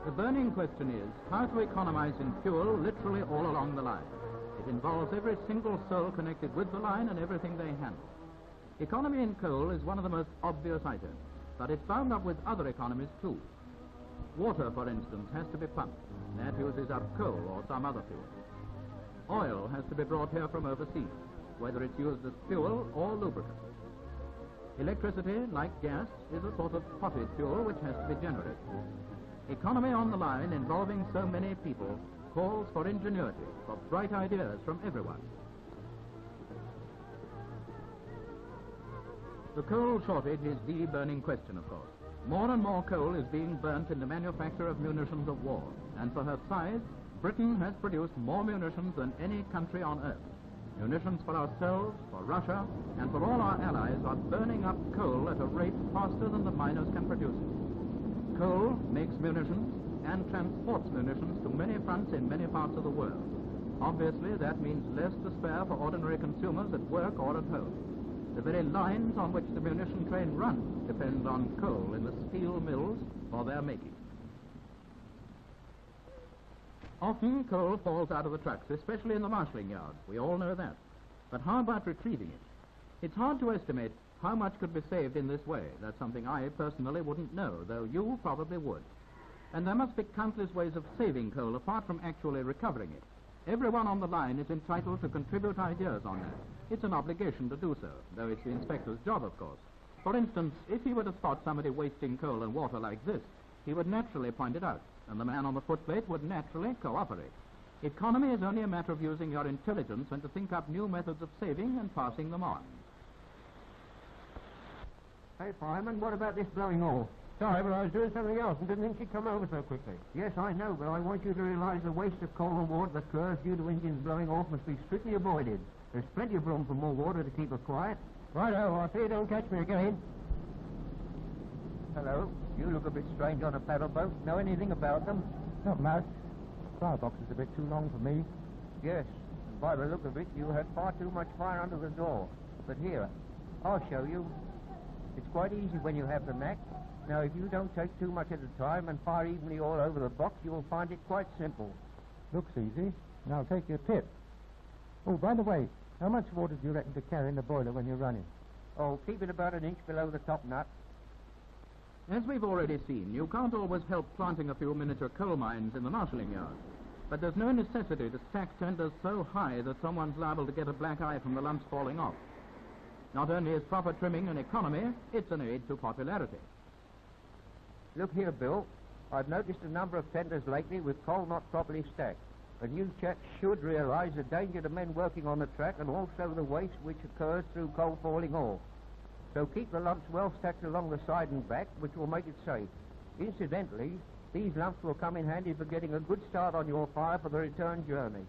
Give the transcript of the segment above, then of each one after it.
The burning question is how to economize in fuel literally all along the line. It involves every single soul connected with the line and everything they handle. Economy in coal is one of the most obvious items, but it's bound up with other economies too. Water, for instance, has to be pumped. That uses up coal or some other fuel. Oil has to be brought here from overseas, whether it's used as fuel or lubricant. Electricity, like gas, is a sort of potted fuel which has to be generated. Economy on the line involving so many people calls for ingenuity, for bright ideas from everyone. The coal shortage is the burning question, of course. More and more coal is being burnt in the manufacture of munitions of war, and for her size, Britain has produced more munitions than any country on earth. Munitions for ourselves, for Russia, and for all our allies are burning up coal at a rate faster than the miners can produce it. Coal makes munitions and transports munitions to many fronts in many parts of the world. Obviously, that means less to spare for ordinary consumers at work or at home. The very lines on which the munition train runs depend on coal in the steel mills for their making. Often coal falls out of the trucks, especially in the marshalling yards. We all know that. But how about retrieving it? It's hard to estimate how much could be saved in this way. That's something I personally wouldn't know, though you probably would. And there must be countless ways of saving coal apart from actually recovering it. Everyone on the line is entitled to contribute ideas on that. It's an obligation to do so, though it's the inspector's job, of course. For instance, if he were to spot somebody wasting coal and water like this, he would naturally point it out, and the man on the footplate would naturally cooperate. Economy is only a matter of using your intelligence and to think up new methods of saving and passing them on. Hey, fireman, what about this blowing off? Sorry, but I was doing something else and didn't think she'd come over so quickly. Yes, I know, but I want you to realize the waste of coal and water that occurs due to engines blowing off must be strictly avoided. There's plenty of room for more water to keep her quiet. Righto, I'll see you don't catch me again. Hello. You look a bit strange on a paddle boat. Know anything about them? Not much. Fire box is a bit too long for me. Yes, and by the look of it, you had far too much fire under the door. But here, I'll show you. It's quite easy when you have the knack. Now, if you don't take too much at a time and fire evenly all over the box, you'll find it quite simple. Looks easy, and I'll take your tip. Oh, by the way, how much water do you reckon to carry in the boiler when you're running? Oh, keep it about an inch below the top nut. As we've already seen, you can't always help planting a few miniature coal mines in the marshalling yard. But there's no necessity to stack tenders so high that someone's liable to get a black eye from the lumps falling off. Not only is proper trimming an economy, it's an aid to popularity. Look here, Bill. I've noticed a number of tenders lately with coal not properly stacked. And you chaps should realize the danger to men working on the track and also the waste which occurs through coal falling off. So keep the lumps well stacked along the side and back, which will make it safe. Incidentally, these lumps will come in handy for getting a good start on your fire for the return journey.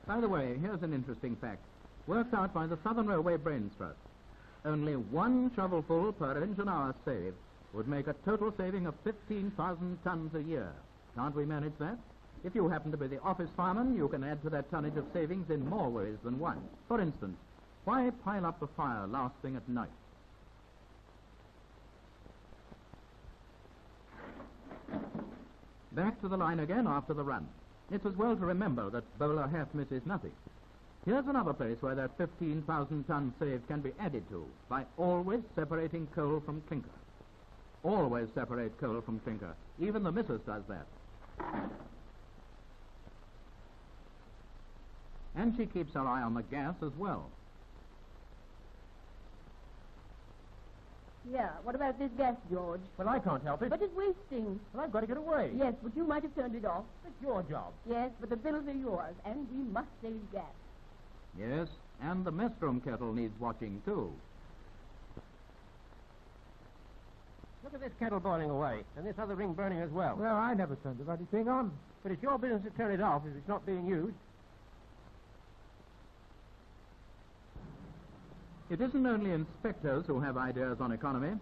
By the way, here's an interesting fact. Worked out by the Southern Railway Brains Trust. Only one shovelful per engine hour saved would make a total saving of 15,000 tons a year. Can't we manage that? If you happen to be the office fireman, you can add to that tonnage of savings in more ways than one. For instance, why pile up the fire last thing at night? Back to the line again after the run. It's as well to remember that bowler half misses nothing. Here's another place where that 15,000 tons saved can be added to by always separating coal from clinker. Always separate coal from clinker. Even the missus does that. And she keeps her eye on the gas as well. Yeah, what about this gas, George? Well, I can't help it. But it's wasting. Well, I've got to get away. Yes, but you might have turned it off. It's your job. Yes, but the bills are yours, and we must save gas. Yes, and the mess room kettle needs watching, too. Look at this kettle boiling away, and this other ring burning as well. Well, I never turned the bloody thing on. But it's your business to turn it off if it's not being used. It isn't only inspectors who have ideas on economy.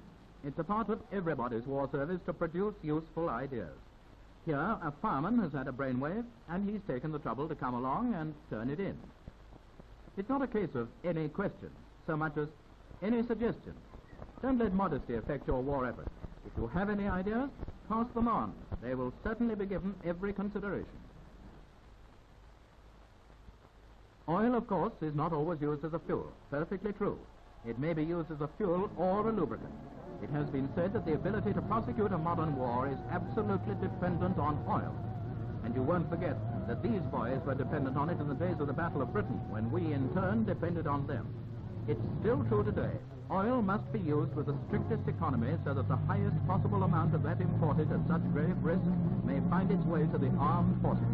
It's a part of everybody's war service to produce useful ideas. Here, a fireman has had a brainwave, and he's taken the trouble to come along and turn it in. It's not a case of any question, so much as any suggestion. Don't let modesty affect your war effort. If you have any ideas, pass them on. They will certainly be given every consideration. Oil, of course, is not always used as a fuel. Perfectly true. It may be used as a fuel or a lubricant. It has been said that the ability to prosecute a modern war is absolutely dependent on oil. And you won't forget that these boys were dependent on it in the days of the Battle of Britain, when we, in turn, depended on them. It's still true today. Oil must be used with the strictest economy so that the highest possible amount of that imported at such grave risk may find its way to the armed forces.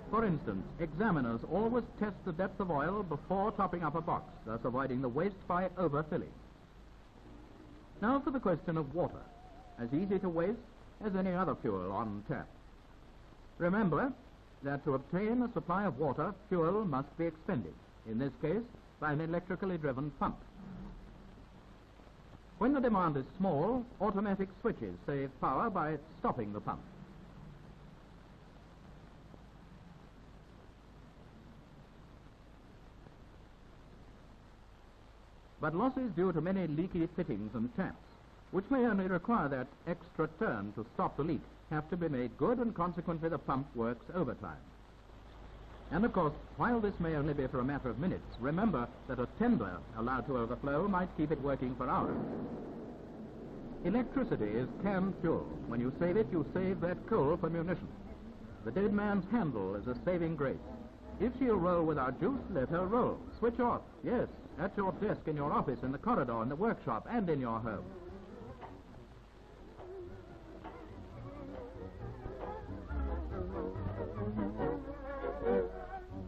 For instance, examiners always test the depth of oil before topping up a box, thus avoiding the waste by overfilling. Now for the question of water, as easy to waste as any other fuel on tap. Remember that to obtain a supply of water, fuel must be expended, in this case by an electrically driven pump. When the demand is small, automatic switches save power by stopping the pump. But losses due to many leaky fittings and taps, which may only require that extra turn to stop the leak, have to be made good, and consequently the pump works overtime. And of course, while this may only be for a matter of minutes, remember that a tender allowed to overflow might keep it working for hours. Electricity is canned fuel. When you save it, you save that coal for munitions. The dead man's handle is a saving grace. If she'll roll without juice, let her roll. Switch off, yes, at your desk, in your office, in the corridor, in the workshop, and in your home.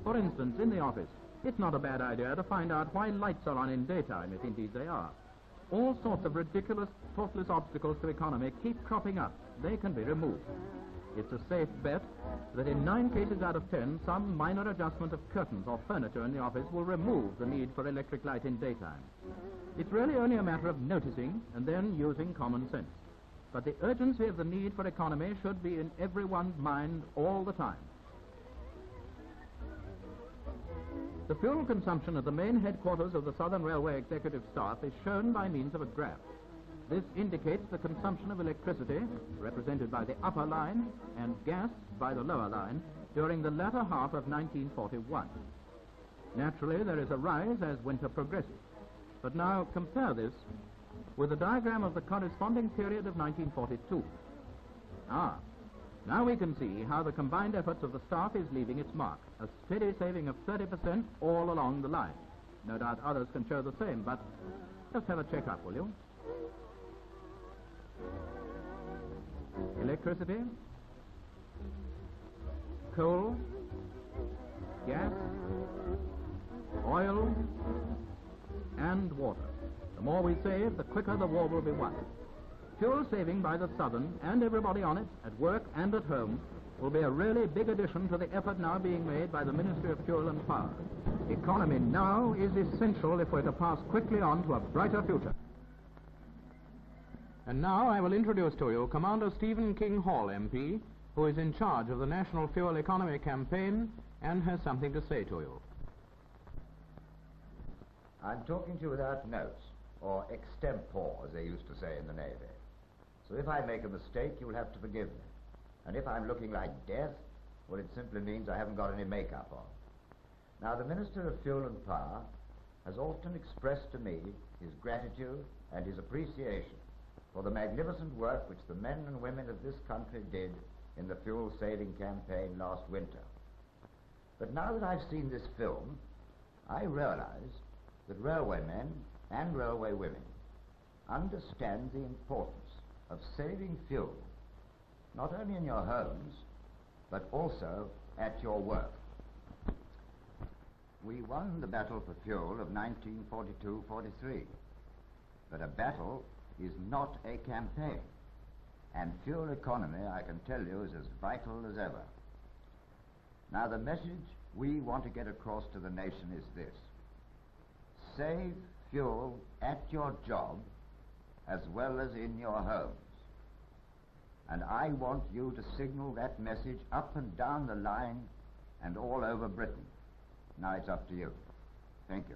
For instance, in the office, it's not a bad idea to find out why lights are on in daytime, if indeed they are. All sorts of ridiculous, thoughtless obstacles to economy keep cropping up. They can be removed. It's a safe bet that in 9 cases out of 10, some minor adjustment of curtains or furniture in the office will remove the need for electric light in daytime. It's really only a matter of noticing and then using common sense. But the urgency of the need for economy should be in everyone's mind all the time. The fuel consumption at the main headquarters of the Southern Railway Executive Staff is shown by means of a graph. This indicates the consumption of electricity, represented by the upper line, and gas by the lower line, during the latter half of 1941. Naturally, there is a rise as winter progresses. But now compare this with the diagram of the corresponding period of 1942. Now we can see how the combined efforts of the staff is leaving its mark, a steady saving of 30% all along the line. No doubt others can show the same, but just have a check-up, will you? Electricity, coal, gas, oil, and water. The more we save, the quicker the war will be won. Fuel saving by the Southern and everybody on it, at work and at home, will be a really big addition to the effort now being made by the Ministry of Fuel and Power. Economy now is essential if we're to pass quickly on to a brighter future. And now I will introduce to you Commander Stephen King Hall, MP, who is in charge of the National Fuel Economy Campaign and has something to say to you. I'm talking to you without notes, or extempore, as they used to say in the Navy. So if I make a mistake, you'll have to forgive me. And if I'm looking like death, well, it simply means I haven't got any makeup on. Now, the Minister of Fuel and Power has often expressed to me his gratitude and his appreciation for the magnificent work which the men and women of this country did in the fuel-saving campaign last winter. But now that I've seen this film, I realize that railway men and railway women understand the importance of saving fuel, not only in your homes, but also at your work. We won the battle for fuel of 1942-43, but a battle is not a campaign, and fuel economy, I can tell you, is as vital as ever. Now, the message we want to get across to the nation is this: save fuel at your job as well as in your homes. And I want you to signal that message up and down the line and all over Britain. Now it's up to you. Thank you.